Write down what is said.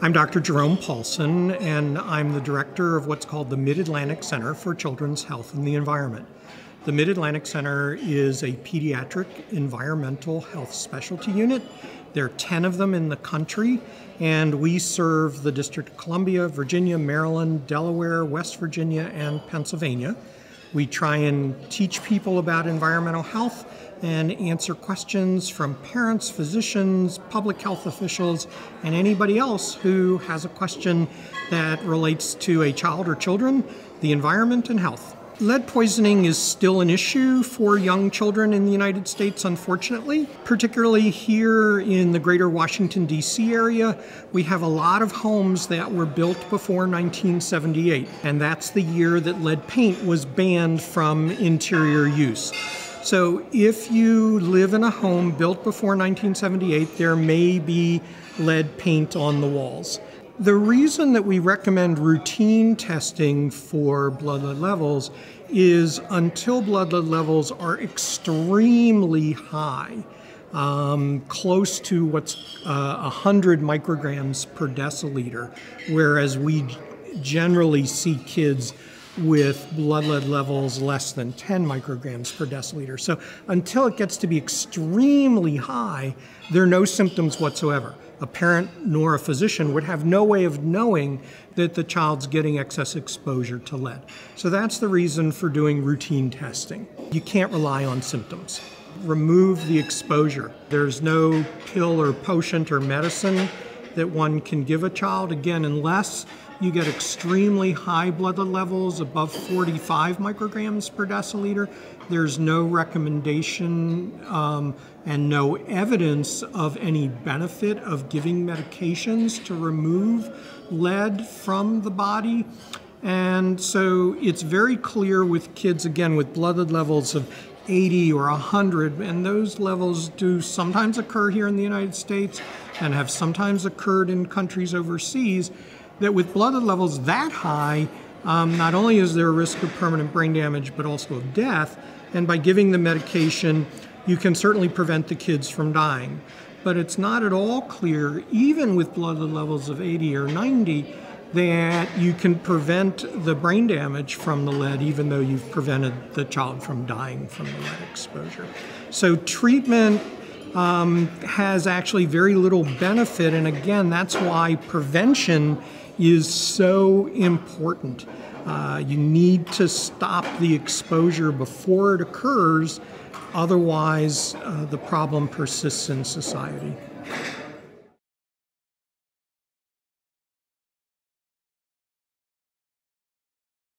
I'm Dr. Jerome Paulson, and I'm the director of what's called the Mid-Atlantic Center for Children's Health and the Environment. The Mid-Atlantic Center is a pediatric environmental health specialty unit. There are 10 of them in the country, and we serve the District of Columbia, Virginia, Maryland, Delaware, West Virginia, and Pennsylvania. We try and teach people about environmental health and answer questions from parents, physicians, public health officials, and anybody else who has a question that relates to a child or children, the environment, and health. Lead poisoning is still an issue for young children in the United States, unfortunately. Particularly here in the greater Washington, D.C. area, we have a lot of homes that were built before 1978, and that's the year that lead paint was banned from interior use. So if you live in a home built before 1978, there may be lead paint on the walls. The reason that we recommend routine testing for blood lead levels is until blood lead levels are extremely high, close to what's 100 micrograms per deciliter, whereas we generally see kids with blood lead levels less than 10 micrograms per deciliter. So until it gets to be extremely high, there are no symptoms whatsoever. A parent nor a physician would have no way of knowing that the child's getting excess exposure to lead. So that's the reason for doing routine testing. You can't rely on symptoms. Remove the exposure. There's no pill or potion or medicine that one can give a child, again, unless you get extremely high blood lead levels above 45 micrograms per deciliter. There's no recommendation and no evidence of any benefit of giving medications to remove lead from the body. And so it's very clear with kids, again, with blood lead levels of 80 or 100, and those levels do sometimes occur here in the United States and have sometimes occurred in countries overseas, that with blood lead levels that high, not only is there a risk of permanent brain damage, but also of death. And by giving the medication, you can certainly prevent the kids from dying. But it's not at all clear, even with blood lead levels of 80 or 90, that you can prevent the brain damage from the lead, even though you've prevented the child from dying from the lead exposure. So treatment has actually very little benefit, and again, that's why prevention is so important. You need to stop the exposure before it occurs, otherwise the problem persists in society.